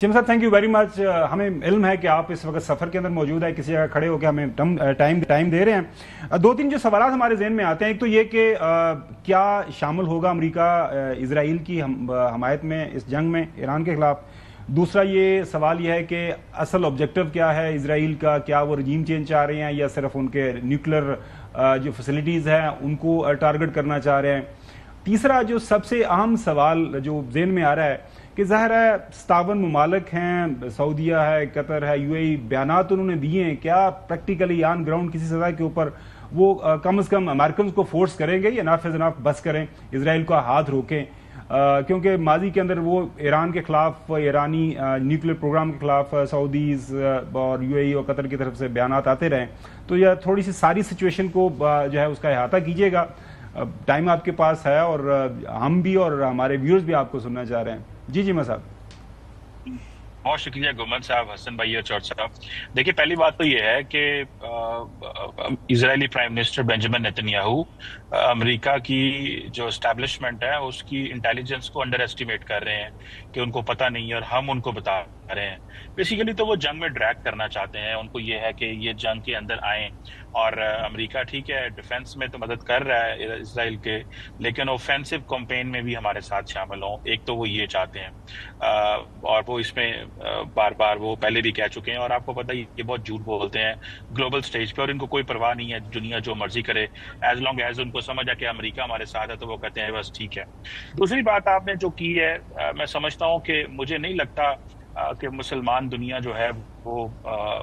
Gym साहब, thank you very much. हमें इल्म है कि आप इस वक्त सफ़र के अंदर मौजूद है, किसी जगह खड़े होकर हमें टाइम दे रहे हैं। दो तीन जो सवाल हमारे जहन में आते हैं, एक तो ये कि क्या शामिल होगा अमेरिका इसराइल की हमायत में इस जंग में ईरान के खिलाफ। दूसरा ये सवाल यह है कि असल ऑब्जेक्टिव क्या है इसराइल का, क्या वो रजीम चेंज चाह रहे हैं या सिर्फ उनके न्यूक्लियर जो फैसिलिटीज़ हैं उनको टारगेट करना चाह रहे हैं। तीसरा जो सबसे अहम सवाल जो जेन में आ रहा है कि ज़ाहिर है 57 ममालिक हैं, सऊदीया है, कतर है, यूएई, बयानात उन्होंने दिए हैं, क्या प्रैक्टिकली ऑन ग्राउंड किसी सज़ा के ऊपर वो कम से कम अमेरिकन को फोर्स करेंगे या नाफ जनाफ बस करें, इसराइल का हाथ रोकें। क्योंकि माजी के अंदर वो ईरान के खिलाफ, ईरानी न्यूक्लियर प्रोग्राम के खिलाफ सऊदीज और यूएई और कतर की तरफ से बयानात आते रहे। तो यह थोड़ी सी सारी सिचुएशन को जो है उसका अहाता कीजिएगा। टाइम आपके पास है और हम भी और हमारे व्यूअर्स भी आपको सुनना चाह रहे हैं। जी जी मसाब। बहुत शुक्रिया गुमन साहब, हसन भाई और चौथ साहब। देखिए, पहली बात तो ये है कि Israeli prime minister Benjamin Netanyahu America की जो एस्टैब्लिशमेंट है उसकी इंटेलिजेंस को अंडर एस्टिमेट कर रहे हैं कि उनको पता नहीं है और हम उनको बता रहे हैं। बेसिकली तो वो जंग में ड्रैग करना चाहते हैं। उनको ये है कि ये जंग के अंदर आए और अमेरिका ठीक है डिफेंस में तो मदद कर रहा है इसराइल के, लेकिन ऑफेंसिव कैंपेन में भी हमारे साथ शामिल हों। एक तो वो ये चाहते हैं और वो इसमें बार बार वो पहले भी कह चुके हैं और आपको पता ही ये बहुत झूठ बोलते हैं ग्लोबल स्टेज पे और इनको कोई परवाह नहीं है, दुनिया जो मर्जी करे, एज लॉन्ग एज उनको समझ है कि अमेरिका हमारे साथ है तो वो कहते हैं बस ठीक है। दूसरी बात आपने जो की है, मैं समझता हूँ कि मुझे नहीं लगता कि मुसलमान दुनिया जो है वो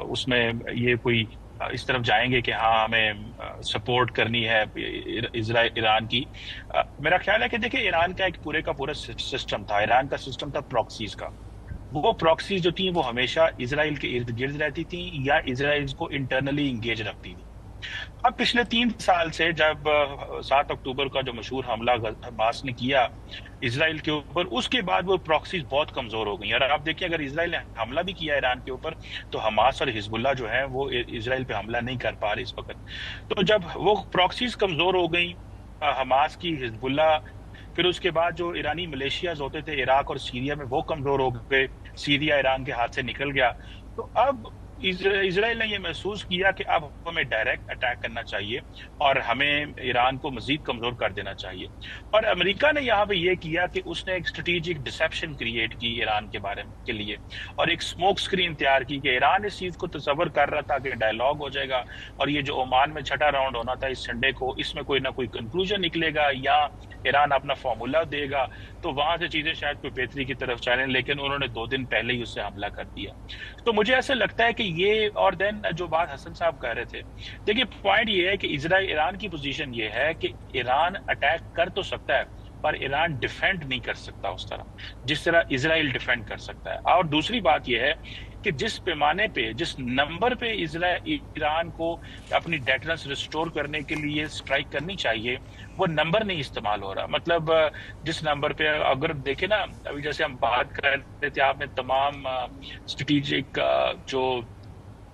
उसमें ये कोई इस तरफ जाएंगे कि हाँ हमें सपोर्ट करनी है ईरान की। मेरा ख्याल है कि देखिए, ईरान का एक पूरे का पूरा सिस्टम था, ईरान का सिस्टम था प्रॉक्सीज का। वो प्रॉक्सीज जो थी वो हमेशा इसराइल के इर्द गिर्द रहती थी या इसराइल को इंटरनली इंगेज रखती थी। अब पिछले 3 साल से जब 7 अक्टूबर का जो मशहूर हमला हमास ने किया इसराइल के ऊपर, उसके बाद वो प्रॉक्सीज बहुत कमजोर हो गई। और आप देखिए, अगर इसराइल ने हमला भी किया ईरान के ऊपर तो हमास और हिजबुल्लाह जो है वो इसराइल पे हमला नहीं कर पा रहे इस वक्त। तो जब वो प्रॉक्सीज कमजोर हो गई, हमास की, हिजबुल्लाह, फिर उसके बाद जो ईरानी मलेशियाज होते थे इराक और सीरिया में वो कमजोर हो गए, सीरिया ईरान के हाथ से निकल गया। तो अब इसराइल ने यह महसूस किया कि अब हमें डायरेक्ट अटैक करना चाहिए और हमें ईरान को मजीद कमजोर कर देना चाहिए। और अमेरिका ने यहाँ पे यह किया कि उसने एक स्ट्रेटेजिक डिसेप्शन क्रिएट की ईरान के बारे में के लिए और एक स्मोक स्क्रीन तैयार की कि ईरान इस चीज को तस्वर कर रहा था कि डायलॉग हो जाएगा और ये जो ओमान में छठा राउंड होना था इस संडे को, इसमें कोई ना कोई कंक्लूजन निकलेगा या ईरान अपना फॉर्मूला देगा, तो वहां से चीजें शायद कोई बेहतरी की तरफ चलें। लेकिन उन्होंने 2 दिन पहले ही उससे हमला कर दिया। तो मुझे ऐसा लगता है कि ये, और देन जो बात हसन साहब कह रहे थे, देखिए पॉइंट ये है कि इजराइल ईरान की पोजीशन ये है कि ईरान अटैक कर तो सकता है पर ईरान डिफेंड नहीं कर सकता उस तरह जिस तरह इजराइल डिफेंड कर सकता है। और दूसरी बात यह है कि जिस पैमाने पे, जिस नंबर पे ईरान को अपनी डेटरेंस रिस्टोर करने के लिए स्ट्राइक करनी चाहिए, वो नंबर नहीं इस्तेमाल हो रहा। मतलब जिस नंबर पे अगर देखे ना, अभी जैसे हम बात कर रहे थे, आपने तमाम स्ट्रेटेजिक जो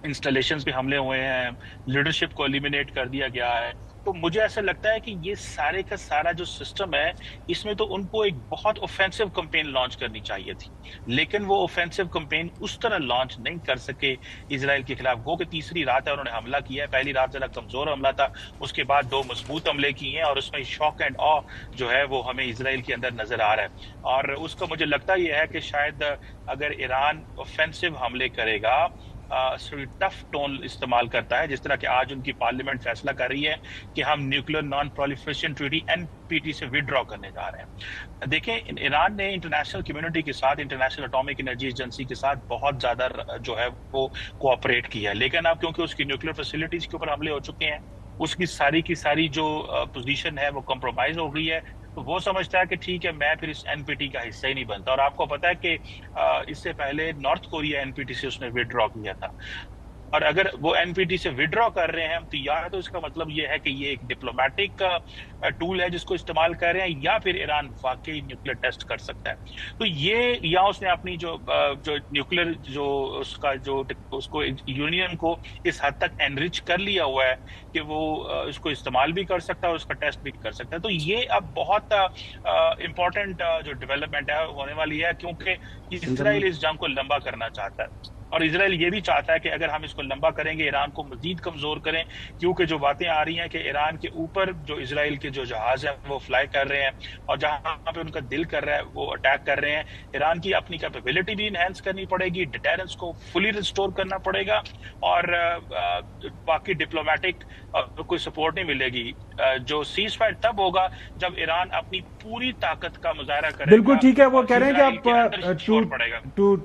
इंस्टॉलेशंस पे हमले हुए हैं, लीडरशिप को एलिमिनेट कर दिया गया है। तो मुझे ऐसा लगता है कि ये सारे का सारा जो सिस्टम है, इसमें तो उनको एक बहुत ऑफेंसिव कैंपेन लॉन्च करनी चाहिए थी, लेकिन वो ऑफेंसिव कैंपेन उस तरह लॉन्च नहीं कर सके इसराइल के खिलाफ। गो कि तीसरी रात है उन्होंने हमला किया है, पहली रात जरा कमजोर हमला था, उसके बाद 2 मजबूत हमले किए हैं और उसमें शॉक एंड ऑ जो है वो हमें इसराइल के अंदर नजर आ रहा है। और उसका मुझे लगता यह है कि शायद अगर ईरान ऑफेंसिव हमले करेगा, टफ टोन इस्तेमाल करता है, जिस तरह कि आज उनकी पार्लियामेंट फैसला कर रही है कि हम nuclear non proliferation treaty NPT से विड्रॉ करने जा रहे हैं। देखें, ईरान ने इंटरनेशनल कम्युनिटी के साथ, इंटरनेशनल एटॉमिक एनर्जी एजेंसी के साथ बहुत ज्यादा जो है वो कोऑपरेट किया है, लेकिन अब क्योंकि उसकी न्यूक्लियर फैसिलिटीज के ऊपर हमले हो चुके हैं, उसकी सारी की सारी जो पोजीशन है वो कॉम्प्रोमाइज हो गई है। तो वो समझता है कि ठीक है, मैं फिर इस एनपीटी का हिस्सा ही नहीं बनता। और आपको पता है कि इससे पहले नॉर्थ कोरिया एनपीटी से उसने विड्रॉ किया था। और अगर वो एनपीटी से विड्रॉ कर रहे हैं तो या तो इसका मतलब ये है कि ये एक डिप्लोमेटिक टूल है जिसको इस्तेमाल कर रहे हैं, या फिर ईरान वाकई न्यूक्लियर टेस्ट कर सकता है। तो ये या उसने अपनी जो न्यूक्लियर जो उसका जो उसको यूनियन को इस हद तक एनरिच कर लिया हुआ है कि वो इसको इस्तेमाल भी कर सकता है और उसका टेस्ट भी कर सकता है। तो ये अब बहुत इंपॉर्टेंट जो डेवलपमेंट है होने वाली है, क्योंकि इसराइल इस जंग को लंबा करना चाहता है और इसराइल ये भी चाहता है कि अगर हम इसको लंबा करेंगे ईरान को मजीद कमजोर करें, क्योंकि जो बातें आ रही हैं कि ईरान के ऊपर जो इसराइल के जो जहाज हैं वो फ्लाई कर रहे हैं और जहां पे उनका दिल कर रहा है वो अटैक कर रहे हैं। ईरान की अपनी कैपेबिलिटी भी इनहेंस करनी पड़ेगी, डिटेरेंस को फुली रिस्टोर करना पड़ेगा और बाकी डिप्लोमेटिक कोई सपोर्ट नहीं मिलेगी। जो सीज फायर तब होगा जब ईरान अपनी पूरी ताकत का मुजाहरा करेगा। बिल्कुल ठीक है, वो कह रहे हैं कि इसराइल के अंदर आप छोड़ पड़ेगा। टू